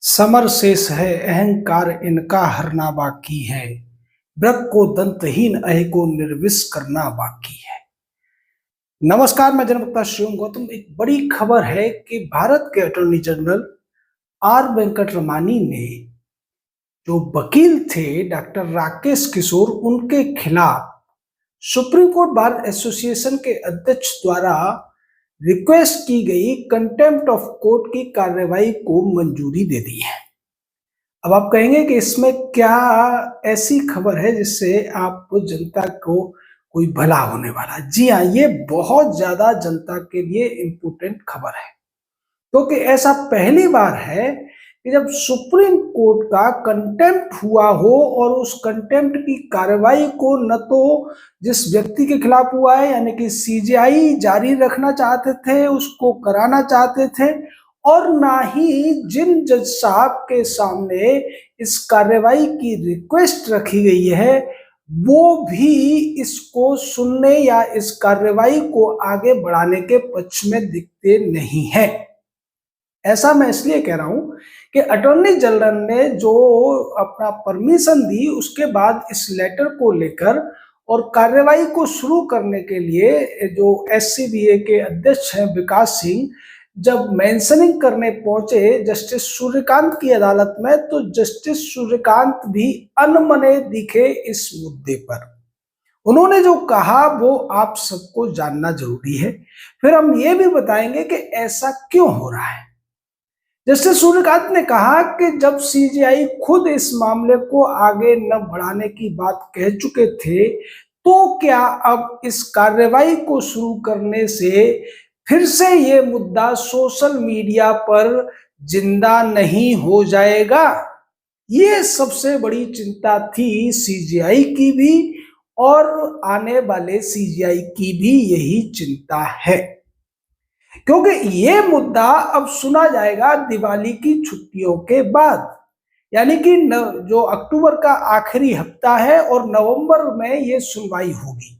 Summer शेष है अहंकार इनका हरना बाकी है। ब्रक को दंतहीन अहि को निर्विष करना बाकी है। नमस्कार, मैं जनवक्ता शिवम गौतम। एक बड़ी खबर है कि भारत के attorney general R Venkata Ramani ने जो वकील थे डॉक्टर राकेश किशोर, उनके खिलाफ सुप्रीम कोर्ट बार एसोसिएशन के अध्यक्ष द्वारा रिक्वेस्ट की गई कंटेम्प्ट ऑफ कोर्ट की कार्रवाई को मंजूरी दे दी है। अब आप कहेंगे कि इसमें क्या ऐसी खबर है जिससे आप जनता को कोई भला होने वाला। जी हाँ, ये बहुत ज्यादा जनता के लिए इम्पोर्टेंट खबर है, क्योंकि ऐसा पहली बार है कि जब सुप्रीम कोर्ट का कंटेम्प्ट हुआ हो और उस कंटेम्प्ट की कार्रवाई को न तो जिस व्यक्ति के खिलाफ हुआ है यानी कि सीजेआई जारी रखना चाहते थे, उसको कराना चाहते थे, और ना ही जिन जज साहब के सामने इस कार्रवाई की रिक्वेस्ट रखी गई है वो भी इसको सुनने या इस कार्रवाई को आगे बढ़ाने के पक्ष में दिखते नहीं है। ऐसा मैं इसलिए कह रहा हूं कि अटॉर्नी जनरल ने जो अपना परमिशन दी उसके बाद इस लेटर को लेकर और कार्रवाई को शुरू करने के लिए जो एससीबीए के अध्यक्ष हैं विकास सिंह, जब मेंशनिंग करने पहुंचे जस्टिस सूर्यकांत की अदालत में, तो जस्टिस सूर्यकांत भी अनमने दिखे इस मुद्दे पर। उन्होंने जो कहा वो आप सबको जानना जरूरी है। फिर हम ये भी बताएंगे कि ऐसा क्यों हो रहा है। जस्टिस सूर्यकांत ने कहा कि जब सीजेआई खुद इस मामले को आगे न बढ़ाने की बात कह चुके थे, तो क्या अब इस कार्रवाई को शुरू करने से फिर से ये मुद्दा सोशल मीडिया पर जिंदा नहीं हो जाएगा। ये सबसे बड़ी चिंता थी सीजेआई की भी, और आने वाले सीजेआई की भी यही चिंता है, क्योंकि ये मुद्दा अब सुना जाएगा दिवाली की छुट्टियों के बाद, यानी कि जो अक्टूबर का आखिरी हफ्ता है और नवंबर में ये सुनवाई होगी।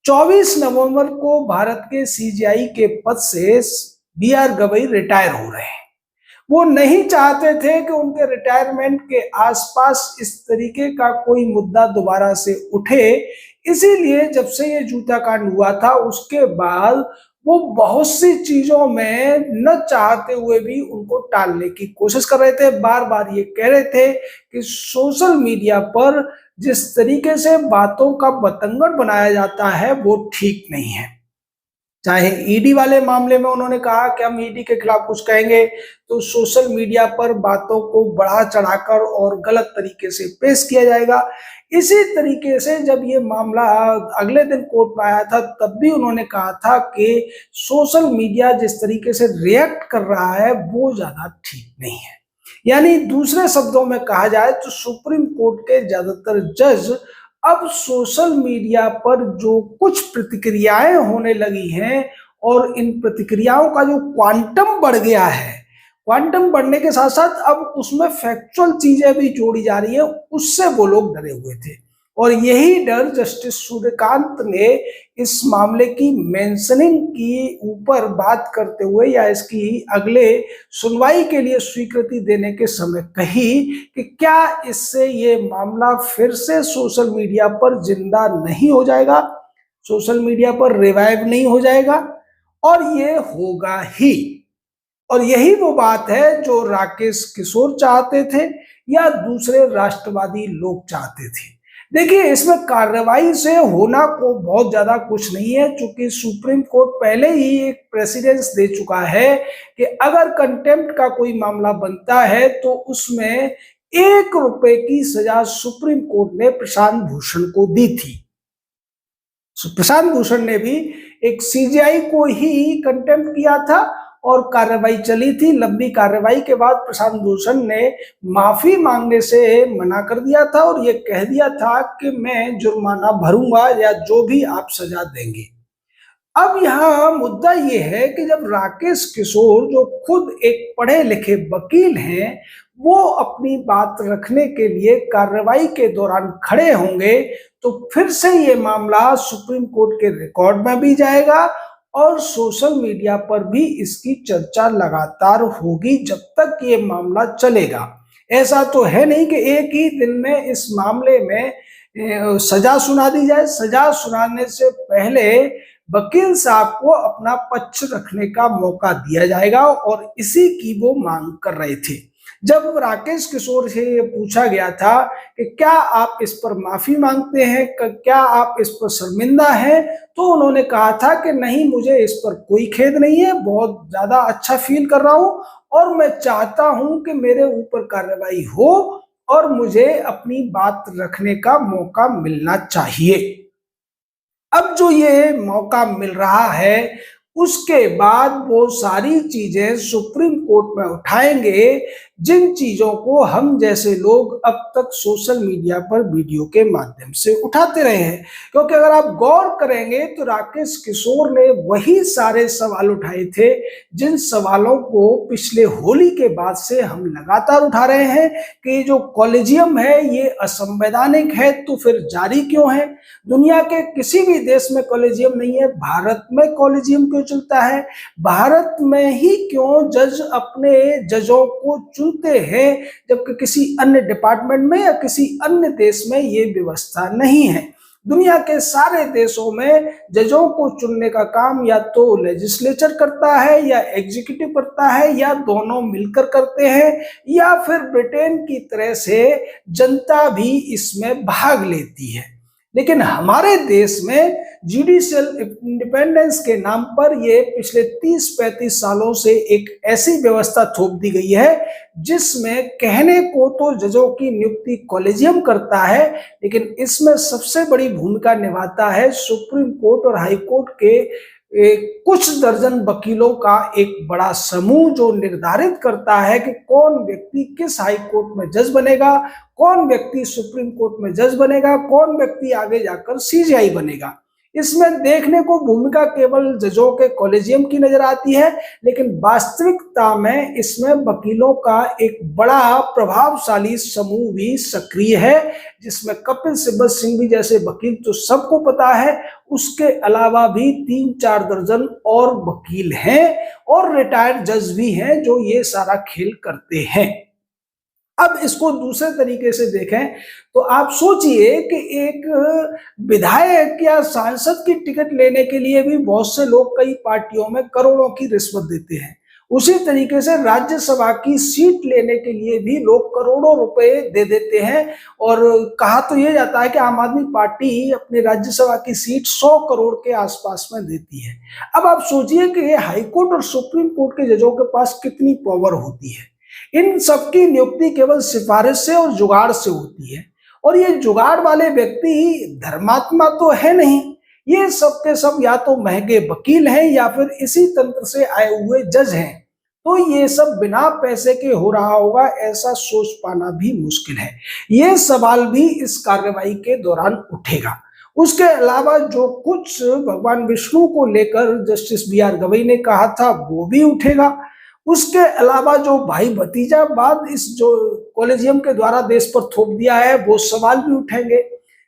24 नवंबर को भारत के सीजेआई के पद से बी आर गवई रिटायर हो रहे हैं। वो नहीं चाहते थे कि उनके रिटायरमेंट के आसपास इस तरीके का कोई मुद्दा दोबारा से उठे, इसीलिए जब से ये जूता कांड हुआ था उसके बाद वो बहुत सी चीजों में न चाहते हुए भी उनको टालने की कोशिश कर रहे थे। बार बार ये कह रहे थे कि सोशल मीडिया पर जिस तरीके से बातों का बतंगड़ बनाया जाता है वो ठीक नहीं है। चाहे ईडी वाले मामले में उन्होंने कहा कि हम ईडी के खिलाफ कुछ कहेंगे तो सोशल मीडिया पर बातों को बढ़ा चढ़ाकर और गलत तरीके से पेश किया जाएगा। इसी तरीके से जब ये मामला अगले दिन कोर्ट में आया था तब भी उन्होंने कहा था कि सोशल मीडिया जिस तरीके से रिएक्ट कर रहा है वो ज्यादा ठीक नहीं है। यानी दूसरे शब्दों में कहा जाए तो सुप्रीम कोर्ट के ज्यादातर जज अब सोशल मीडिया पर जो कुछ प्रतिक्रियाएं होने लगी हैं और इन प्रतिक्रियाओं का जो क्वांटम बढ़ गया है, क्वांटम बढ़ने के साथ साथ अब उसमें फैक्चुअल चीजें भी जोड़ी जा रही है, उससे वो लोग डरे हुए थे। और यही डर जस्टिस सूर्यकांत ने इस मामले की मेंशनिंग की ऊपर बात करते हुए या इसकी अगले सुनवाई के लिए स्वीकृति देने के समय कही कि क्या इससे ये मामला फिर से सोशल मीडिया पर जिंदा नहीं हो जाएगा, सोशल मीडिया पर रिवाइव नहीं हो जाएगा, और ये होगा ही। और यही वो बात है जो राकेश किशोर चाहते थे या दूसरे राष्ट्रवादी लोग चाहते थे। देखिए, इसमें कार्रवाई से होना को बहुत ज्यादा कुछ नहीं है, क्योंकि सुप्रीम कोर्ट पहले ही एक प्रेसिडेंस दे चुका है कि अगर कंटेम्प्ट का कोई मामला बनता है तो उसमें 1 रुपए की सजा सुप्रीम कोर्ट ने प्रशांत भूषण को दी थी। प्रशांत भूषण ने भी एक सीजेआई को ही कंटेम्प्ट किया था और कार्रवाई चली थी। लंबी कार्रवाई के बाद प्रशांत भूषण ने माफी मांगने से मना कर दिया था और ये कह दिया था कि मैं जुर्माना भरूंगा या जो भी आप सजा देंगे। अब यहाँ मुद्दा ये है कि जब राकेश किशोर जो खुद एक पढ़े लिखे वकील हैं वो अपनी बात रखने के लिए कार्रवाई के दौरान खड़े होंगे तो फिर से ये मामला सुप्रीम कोर्ट के रिकॉर्ड में भी जाएगा और सोशल मीडिया पर भी इसकी चर्चा लगातार होगी जब तक ये मामला चलेगा। ऐसा तो है नहीं कि एक ही दिन में इस मामले में सजा सुना दी जाए। सजा सुनाने से पहले वकील साहब को अपना पक्ष रखने का मौका दिया जाएगा और इसी की वो मांग कर रहे थे। जब राकेश किशोर से ये पूछा गया था कि क्या आप इस पर माफी मांगते हैं, क्या आप इस पर शर्मिंदा हैं, तो उन्होंने कहा था कि नहीं, मुझे इस पर कोई खेद नहीं है, बहुत ज्यादा अच्छा फील कर रहा हूं और मैं चाहता हूं कि मेरे ऊपर कार्रवाई हो और मुझे अपनी बात रखने का मौका मिलना चाहिए। अब जो ये मौका मिल रहा है, उसके बाद वो सारी चीजें सुप्रीम कोर्ट में उठाएंगे, जिन चीजों को हम जैसे लोग अब तक सोशल मीडिया पर वीडियो के माध्यम से उठाते रहे हैं। क्योंकि अगर आप गौर करेंगे तो राकेश किशोर ने वही सारे सवाल उठाए थे जिन सवालों को पिछले होली के बाद से हम लगातार उठा रहे हैं कि जो कॉलेजियम है ये असंवैधानिक है, तो फिर जारी क्यों है? दुनिया के किसी भी देश में कॉलेजियम नहीं है, भारत में कॉलेजियम क्यों चलता है? भारत में ही क्यों जज अपने जजों को चुनते हैं, जबकि किसी अन्य डिपार्टमेंट में या किसी अन्य देश में ये व्यवस्था नहीं है? दुनिया के सारे देशों में जजों को चुनने का काम या तो लेजिस्लेचर करता है या एग्जीक्यूटिव करता है या दोनों मिलकर करते हैं, या फिर ब्रिटेन की तरह से जनता भी इसमें भाग लेती है। लेकिन हमारे देश में जुडिशियल इंडिपेंडेंस के नाम पर ये पिछले 30-35 सालों से एक ऐसी व्यवस्था थोप दी गई है जिसमें कहने को तो जजों की नियुक्ति कॉलेजियम करता है, लेकिन इसमें सबसे बड़ी भूमिका निभाता है सुप्रीम कोर्ट और हाई कोर्ट के कुछ दर्जन वकीलों का एक बड़ा समूह, जो निर्धारित करता है कि कौन व्यक्ति किस हाई कोर्ट में जज बनेगा, कौन व्यक्ति सुप्रीम कोर्ट में जज बनेगा, कौन व्यक्ति आगे जाकर सीजीआई बनेगा। इसमें देखने को भूमिका केवल जजों के कॉलेजियम की नजर आती है, लेकिन वास्तविकता में इसमें वकीलों का एक बड़ा प्रभावशाली समूह भी सक्रिय है, जिसमें कपिल सिब्बल सिंह भी जैसे वकील तो सबको पता है, उसके अलावा भी 3-4 दर्जन और वकील हैं और रिटायर्ड जज भी हैं जो ये सारा खेल करते हैं। अब इसको दूसरे तरीके से देखें तो आप सोचिए कि एक विधायक या सांसद की टिकट लेने के लिए भी बहुत से लोग कई पार्टियों में करोड़ों की रिश्वत देते हैं। उसी तरीके से राज्यसभा की सीट लेने के लिए भी लोग करोड़ों रुपए दे देते हैं, और कहा तो ये जाता है कि आम आदमी पार्टी अपनी राज्यसभा की सीट 100 करोड़ के आसपास में देती है। अब आप सोचिए कि हाई कोर्ट और सुप्रीम कोर्ट के जजों के पास कितनी पावर होती है। इन सबकी नियुक्ति केवल सिफारिश से और जुगाड़ से होती है, और ये जुगाड़ वाले व्यक्ति धर्मात्मा तो है नहीं, ये सब के सब या तो महंगे वकील हैं या फिर इसी तंत्र से आए हुए जज हैं। तो ये सब बिना पैसे के हो रहा होगा, ऐसा सोच पाना भी मुश्किल है। ये सवाल भी इस कार्रवाई के दौरान उठेगा। उसके अलावा जो कुछ भगवान विष्णु को लेकर जस्टिस बी.आर. गवई ने कहा था वो भी उठेगा। उसके अलावा जो भाई भतीजावाद इस जो कॉलेजियम के द्वारा देश पर थोप दिया है वो सवाल भी उठेंगे।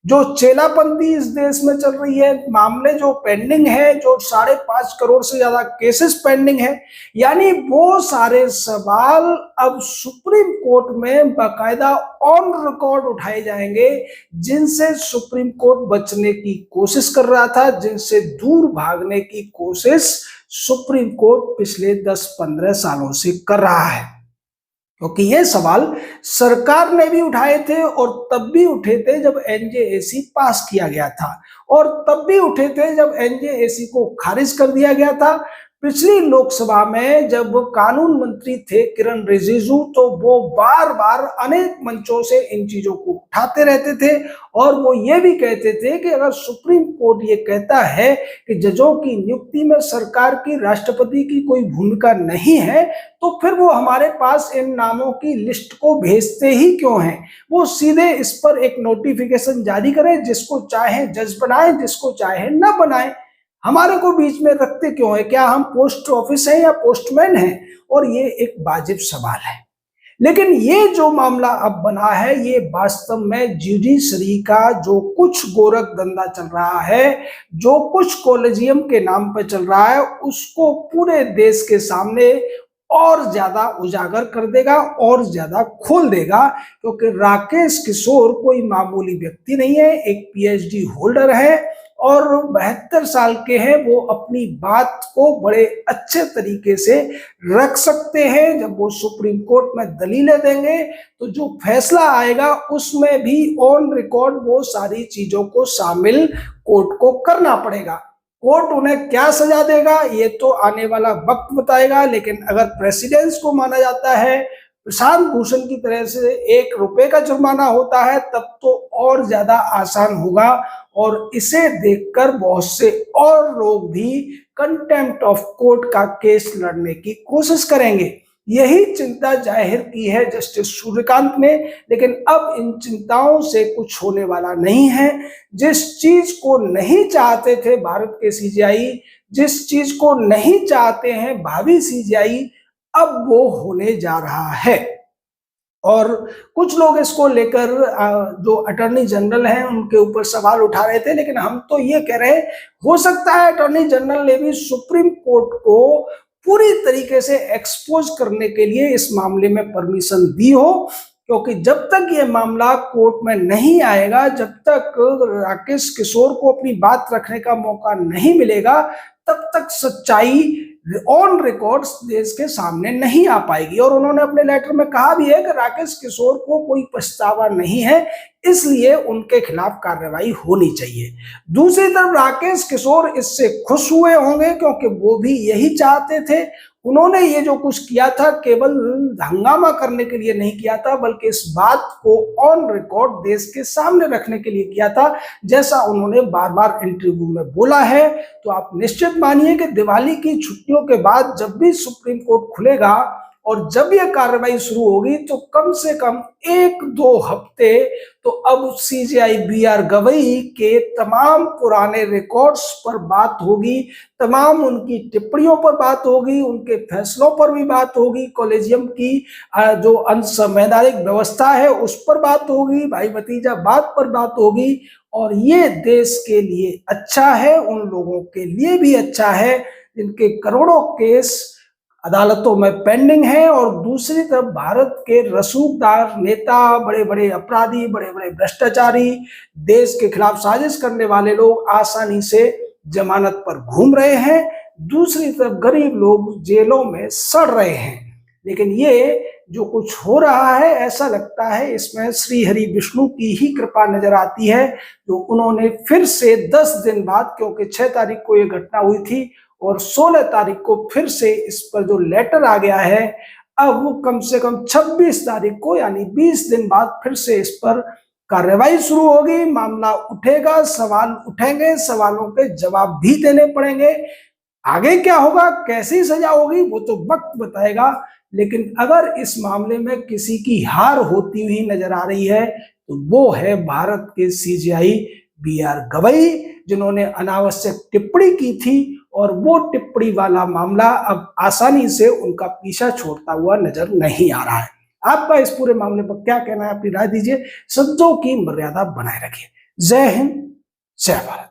जो चेलापंथी इस देश में चल रही है, मामले जो पेंडिंग है, जो 5.5 करोड़ से ज्यादा केसेस पेंडिंग है, यानी वो सारे सवाल अब सुप्रीम कोर्ट में बाकायदा ऑन रिकॉर्ड उठाए जाएंगे, जिनसे सुप्रीम कोर्ट बचने की कोशिश कर रहा था, जिनसे दूर भागने की कोशिश सुप्रीम कोर्ट पिछले 10-15 सालों से कर रहा है। क्योंकि ये सवाल सरकार ने भी उठाए थे और तब भी उठे थे जब एनजेएसी पास किया गया था, और तब भी उठे थे जब एनजेएसी को खारिज कर दिया गया था। पिछली लोकसभा में जब कानून मंत्री थे किरण रिजिजू, तो वो बार बार अनेक मंचों से इन चीजों को उठाते रहते थे, और वो ये भी कहते थे कि अगर सुप्रीम कोर्ट ये कहता है कि जजों की नियुक्ति में सरकार की, राष्ट्रपति की कोई भूमिका नहीं है, तो फिर वो हमारे पास इन नामों की लिस्ट को भेजते ही क्यों हैं? वो सीधे इस पर एक नोटिफिकेशन जारी करें, जिसको चाहे जज बनाए, जिसको चाहे न बनाए, हमारे को बीच में रखते क्यों है? क्या हम पोस्ट ऑफिस हैं या पोस्टमैन हैं? और ये एक वाजिब सवाल है। लेकिन ये जो मामला अब बना है, ये वास्तव में जुडिशरी का जो कुछ गोरख धंधा चल रहा है, जो कुछ कॉलेजियम के नाम पर चल रहा है, उसको पूरे देश के सामने और ज्यादा उजागर कर देगा और ज्यादा खोल देगा। क्योंकि राकेश किशोर कोई मामूली व्यक्ति नहीं है, एक पीएचडी होल्डर है और 72 साल के हैं। वो अपनी बात को बड़े अच्छे तरीके से रख सकते हैं। जब वो सुप्रीम कोर्ट में दलीलें देंगे तो जो फैसला आएगा उसमें भी ऑन रिकॉर्ड वो सारी चीजों को शामिल कोर्ट को करना पड़ेगा। कोर्ट उन्हें क्या सजा देगा ये तो आने वाला वक्त बताएगा। लेकिन अगर प्रेसिडेंस को माना जाता है, प्रशांत भूषण की तरह से 1 रुपए का जुर्माना होता है, तब तो और ज्यादा आसान होगा और इसे देखकर बहुत से और लोग भी कंटेम्प्ट ऑफ कोर्ट का केस लड़ने की कोशिश करेंगे। यही चिंता जाहिर की है जस्टिस सूर्यकांत ने। लेकिन अब इन चिंताओं से कुछ होने वाला नहीं है। जिस चीज को नहीं चाहते थे भारत के सीजीआई, जिस चीज को नहीं चाहते हैं भावी सीजीआई, अब वो होने जा रहा है। और कुछ लोग इसको लेकर जो अटॉर्नी जनरल हैं उनके ऊपर सवाल उठा रहे थे। लेकिन हम तो ये कह रहे हैं, हो सकता है अटॉर्नी जनरल ने भी सुप्रीम कोर्ट को पूरी तरीके से एक्सपोज करने के लिए इस मामले में परमिशन दी हो। क्योंकि जब तक ये मामला कोर्ट में नहीं आएगा, जब तक राकेश किशोर को अपनी बात रखने का मौका नहीं मिलेगा, तब तक सच्चाई ऑन रिकॉर्ड्स देश के सामने नहीं आ पाएगी। और उन्होंने अपने लेटर में कहा भी है कि राकेश किशोर को कोई पछतावा नहीं है, इसलिए उनके खिलाफ कार्रवाई होनी चाहिए। दूसरी तरफ राकेश किशोर इससे खुश हुए होंगे क्योंकि वो भी यही चाहते थे। उन्होंने ये जो कुछ किया था केवल हंगामा करने के लिए नहीं किया था, बल्कि इस बात को ऑन रिकॉर्ड देश के सामने रखने के लिए किया था, जैसा उन्होंने बार बार इंटरव्यू में बोला है। तो आप निश्चित मानिए कि दिवाली की छुट्टियों के बाद जब भी सुप्रीम कोर्ट खुलेगा और जब यह कार्रवाई शुरू होगी तो कम से कम 1-2 हफ्ते तो अब सीजेआई बीआर गवई के तमाम पुराने रिकॉर्ड्स पर बात होगी, तमाम उनकी टिप्पणियों पर बात होगी, उनके फैसलों पर भी बात होगी, कॉलेजियम की जो असंवैधानिक व्यवस्था है उस पर बात होगी, भाई भतीजा बात पर बात होगी। और ये देश के लिए अच्छा है, उन लोगों के लिए भी अच्छा है जिनके करोड़ों केस अदालतों में पेंडिंग है। और दूसरी तरफ भारत के रसूखदार नेता, बड़े बड़े अपराधी, बड़े बड़े भ्रष्टाचारी, देश के खिलाफ साजिश करने वाले लोग आसानी से जमानत पर घूम रहे हैं। दूसरी तरफ गरीब लोग जेलों में सड़ रहे हैं। लेकिन ये जो कुछ हो रहा है, ऐसा लगता है इसमें श्री हरि विष्णु की ही कृपा नजर आती है। जो उन्होंने फिर से 10 दिन बाद, क्योंकि 6 तारीख को ये घटना हुई थी और 16 तारीख को फिर से इस पर जो लेटर आ गया है, अब वो कम से कम 26 तारीख को यानी 20 दिन बाद फिर से इस पर कार्रवाई शुरू होगी। मामला उठेगा, सवाल उठेंगे, सवालों के जवाब भी देने पड़ेंगे। आगे क्या होगा, कैसी सजा होगी, वो तो वक्त बताएगा। लेकिन अगर इस मामले में किसी की हार होती हुई नजर आ रही है तो वो है भारत के सीजेआई बीआर गवई, जिन्होंने अनावश्यक टिप्पणी की थी और वो टिप्पणी वाला मामला अब आसानी से उनका पीछा छोड़ता हुआ नजर नहीं आ रहा है। आपका इस पूरे मामले पर क्या कहना है, अपनी राय दीजिए। शब्दों की मर्यादा बनाए रखिए। जय हिंद, जय भारत।